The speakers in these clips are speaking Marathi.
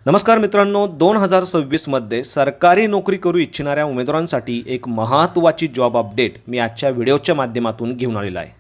नमस्कार मित्रांनो, 2026मध्ये सरकारी नोकरी करू इच्छिणाऱ्या उमेदवारांसाठी एक महत्त्वाची जॉब अपडेट मी आजच्या व्हिडिओच्या माध्यमातून घेऊन आलेला आहे.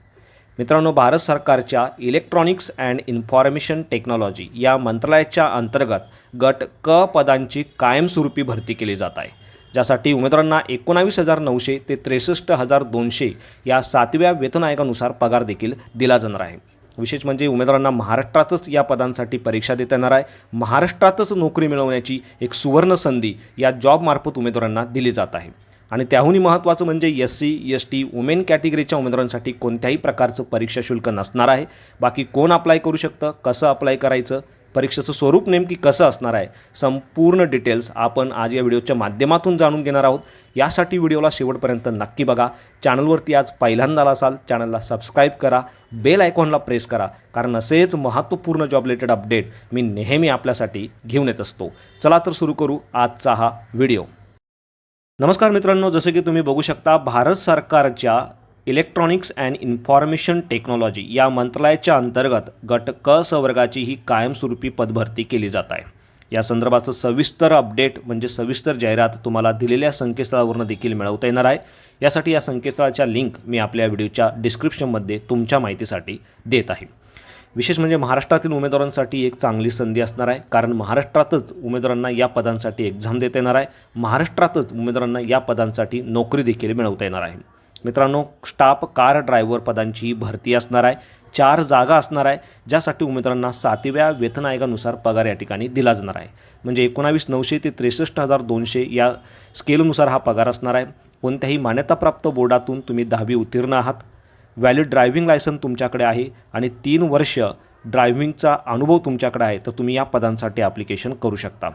मित्रांनो, भारत सरकारच्या इलेक्ट्रॉनिक्स अँड इन्फॉर्मेशन टेक्नॉलॉजी या मंत्रालयाच्या अंतर्गत गट क पदांची कायमस्वरूपी भरती केली जात आहे, ज्यासाठी उमेदवारांना 19,900 ते 63,200 या 7व्या वेतन आयोगानुसार पगार देखील दिला जाणार आहे. विशेष म्हणजे उमेदवारांना महाराष्ट्रातच या पदांसाठी परीक्षा देता येणार आहे. महाराष्ट्रातच नोकरी मिळवण्याची एक सुवर्ण संधी या जॉबमार्फत उमेदवारांना दिली जात आहे. आणि त्याहूनही महत्त्वाचं म्हणजे SC, ST, वुमेन कॅटेगरीच्या उमेदवारांसाठी कोणत्याही प्रकारचं परीक्षा शुल्क नसणार आहे. बाकी कोण अप्लाय करू शकतं, कसं अप्लाय करायचं, परीक्षेचं स्वरूप नेमकी कसं असणार आहे, संपूर्ण डिटेल्स आपण आज या व्हिडिओच्या माध्यमातून जाणून घेणार आहोत. यासाठी व्हिडिओला शेवटपर्यंत नक्की बघा. चॅनलवरती आज पहिल्यांदा असाल, चॅनलला सबस्क्राईब करा, बेल आयकॉनला प्रेस करा, कारण असेच महत्त्वपूर्ण जॉब रिलेटेड अपडेट मी नेहमी आपल्यासाठी घेऊन येत असतो. चला तर सुरू करू आजचा हा व्हिडिओ. नमस्कार मित्रांनो, जसे की तुम्ही बघू शकता, भारत सरकारच्या इलेक्ट्रॉनिक्स अँड इन्फॉर्मेशन टेक्नॉलॉजी या मंत्रालयाच्या अंतर्गत गट क संवर्गाची ही कायमस्वरूपी पदभरती केली जात आहे. या संदर्भाचं सविस्तर अपडेट म्हणजे सविस्तर जाहिरात तुम्हाला दिलेल्या संकेतस्थळावरून देखील मिळवता येणार आहे. यासाठी या संकेतस्थळाच्या लिंक मी आपल्या व्हिडिओच्या डिस्क्रिप्शनमध्ये तुमच्या माहितीसाठी देत आहे. विशेष म्हणजे महाराष्ट्रातील उमेदवारांसाठी एक चांगली संधी असणार आहे, कारण महाराष्ट्रातच उमेदवारांना या पदांसाठी एक्झाम देता येणार आहे. महाराष्ट्रातच उमेदवारांना या पदांसाठी नोकरी देखील मिळवता येणार आहे. मित्रांनो, स्टाफ कार ड्रायव्हर पदांची भरती असणार आहे. 4 जागा असणार आहे, ज्यासाठी उमेदवारांना 7व्या वेतन आयोगानुसार पगार या ठिकाणी दिला जाणार आहे. म्हणजे 19,900 ते 63,200 या स्केलनुसार हा पगार असणार आहे. कोणत्याही मान्यताप्राप्त बोर्डातून तुम्ही 10वी उत्तीर्ण आहात, व्हॅलिड ड्रायव्हिंग लायसन तुमच्याकडे आहे आणि 3 वर्ष ड्रायव्हिंगचा अनुभव तुमच्याकडे आहे, तर तुम्ही या पदांसाठी ॲप्लिकेशन करू शकता.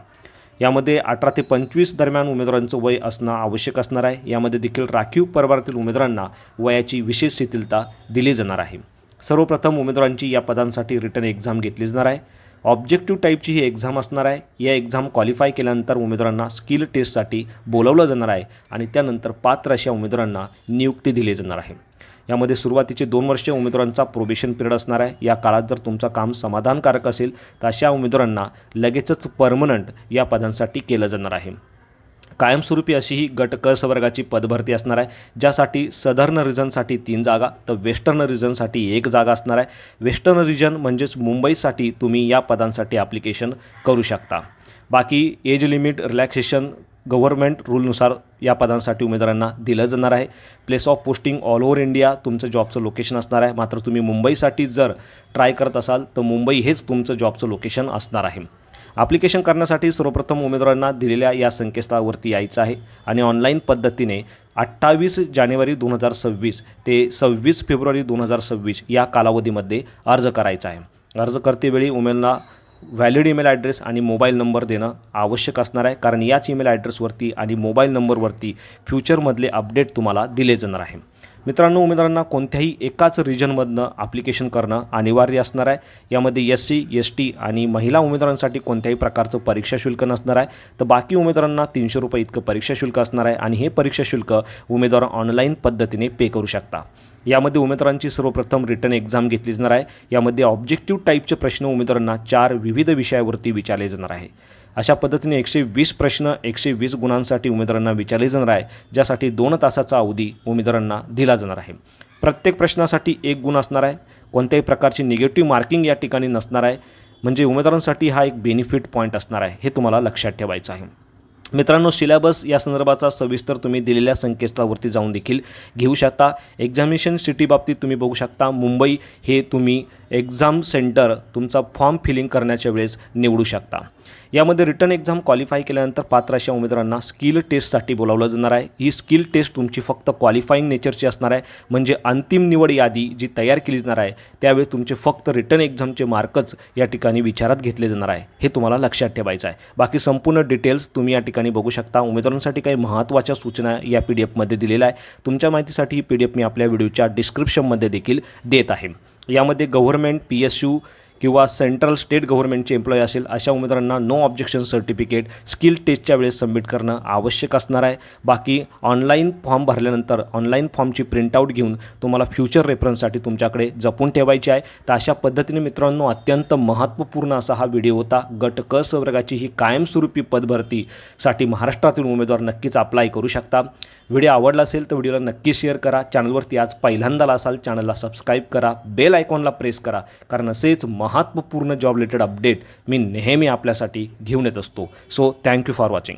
यामध्ये 18 ते 25 दरम्यान उमेदवारांचं वय असणं आवश्यक असणार आहे. यामध्ये देखील राखीव प्रवर्गातील उमेदवारांना वयाची विशेष शिथिलता दिली जाणार आहे. सर्वप्रथम उमेदवारांची या पदांसाठी रिटन एक्झाम घेतली जाणार आहे. ऑब्जेक्टिव्ह टाईपची ही एक्झाम असणार आहे. या एक्झाम क्वालिफाय केल्यानंतर उमेदवारांना स्किल टेस्टसाठी बोलावलं जाणार आहे आणि त्यानंतर पात्र अशा उमेदवारांना नियुक्ती दिली जाणार आहे. यामध्ये सुरुवातीचे 2 वर्षे उमेदवारांचा प्रोबेशन पिरियड असणार आहे. या काळात जर तुमचं काम समाधानकारक असेल तर अशा उमेदवारांना लगेचच परमनंट या पदांसाठी केलं जाणार आहे. कायमस्वरूपी अशी ही गट क संवर्गाची पदभरती असणार आहे, ज्यासाठी सदर्न रिजनसाठी 3 जागा तर वेस्टर्न रिजनसाठी 1 जागा असणार आहे. वेस्टर्न रिजन म्हणजेच मुंबईसाठी तुम्ही या पदांसाठी ॲप्लिकेशन करू शकता. बाकी एज लिमिट रिलॅक्सेशन गव्हर्नमेंट रूलनुसार या पदांसाठी उमेदवारांना दिलं जाणार आहे. Place of posting all over India तुमचं जॉबचं लोकेशन असणार आहे. मात्र तुम्ही मुंबईसाठी जर ट्राय करत असाल तर मुंबई हेच तुमचं जॉबचं लोकेशन असणार आहे. ॲप्लिकेशन करण्यासाठी सर्वप्रथम उमेदवारांना दिलेल्या या संकेतस्थळावरती यायचं आहे आणि ऑनलाईन पद्धतीने 28 जानेवारी 2026 ते 26 फेब्रुवारी 2026 या कालावधीमध्ये अर्ज करायचा आहे. अर्ज करतेवेळी उमेदवारांना व्हॅलिड ईमेल ॲड्रेस आणि मोबाईल नंबर देणं आवश्यक असणार आहे, कारण याच ईमेल ॲड्रेसवरती आणि मोबाईल नंबरवरती फ्युचरमधले अपडेट तुम्हाला दिले जाणार आहे. मित्रांनो, उमेदवारांना कोणत्याही एकाच रिजनमधनं ॲप्लिकेशन करणं अनिवार्य असणार आहे. यामध्ये SC, ST आणि महिला उमेदवारांसाठी कोणत्याही प्रकारचं परीक्षा शुल्क नसणार आहे. तर बाकी उमेदवारांना 300 रुपये इतकं परीक्षा शुल्क असणार आहे आणि हे परीक्षा शुल्क उमेदवार ऑनलाईन पद्धतीने पे करू शकता. यामध्ये उमेदवारांची सर्वप्रथम रिटन एक्झाम घेतली जाणार आहे. यामध्ये ऑब्जेक्टिव्ह टाईपचे प्रश्न उमेदवारांना 4 विविध विषयावरती विचारले जाणार आहे. अशा पद्धतीने 120 प्रश्न 120 गुणांसाठी उमेदवारांना विचारले जाणार आहे, ज्यासाठी 2 तासाचा अवधी उमेदवारांना दिला जाणार आहे. प्रत्येक प्रश्नासाठी 1 गुण असणार आहे. कोणत्याही प्रकारची निगेटिव्ह मार्किंग या ठिकाणी नसणार आहे. म्हणजे उमेदवारांसाठी हा एक बेनिफिट पॉईंट असणार आहे, हे तुम्हाला लक्षात ठेवायचं आहे. मित्रांनो, सिलेबस या संदर्भाचा सविस्तर तुम्ही दिलेल्या संकेतस्थळावरती जाऊन देखील घेऊ शकता. एक्झामिनेशन सिटी बाबतीत तुम्ही बघू शकता, मुंबई हे तुम्ही एक्झाम सेंटर तुमचा फॉर्म फिलिंग करण्याच्या वेळेस निवडू शकता. यामध्ये रिटन एक्झाम क्वालिफाय केल्यानंतर पात्र अशा उमेदवारांना स्किल टेस्टसाठी बोलावलं जाणार आहे. ही स्किल टेस्ट तुमची फक्त क्वालिफाईंग नेचरची असणार आहे. म्हणजे अंतिम निवड यादी जी तयार केली जाणार आहे त्यावेळी तुमचे फक्त रिटन एक्झामचे मार्कच या ठिकाणी विचारात घेतले जाणार आहे, हे तुम्हाला लक्षात ठेवायचं आहे. बाकी संपूर्ण डिटेल्स तुम्ही या ठिकाणी बघू शकता. उमेदवारांसाठी काही महत्त्वाच्या सूचना या PDF दिलेल्या आहे. तुमच्या माहितीसाठी ही PDF मी आपल्या व्हिडिओच्या डिस्क्रिप्शनमध्ये देखील देत आहे. यामध्ये गव्हर्नमेंट PSU किंवा सेंट्रल स्टेट गव्हर्नमेंटचे एम्प्लॉई असेल अशा उमेदवारांना नो ऑब्जेक्शन सर्टिफिकेट स्किल टेस्टच्या वेळेस सबमिट करणं आवश्यक असणार आहे. बाकी ऑनलाईन फॉर्म भरल्यानंतर ऑनलाईन फॉर्मची प्रिंटआउट घेऊन तुम्हाला फ्युचर रेफरन्ससाठी तुमच्याकडे जपून ठेवायची आहे. तर अशा पद्धतीने मित्रांनो अत्यंत महत्त्वपूर्ण असा हा व्हिडिओ होता. गट क वर्गाची ही कायमस्वरूपी पदभरतीसाठी महाराष्ट्रातील उमेदवार नक्कीच अप्लाय करू शकता. व्हिडिओ आवडला असेल तर व्हिडिओला नक्की शेअर करा. चॅनलवरती आज पहिल्यांदा असाल चॅनलला सबस्क्राईब करा, बेल आयकॉनला प्रेस करा, कारण असेच महत्त्वपूर्ण जॉब रिलेटेड अपडेट मी नेहमी आपल्यासाठी घेऊन येत असतो. So thank you for watching.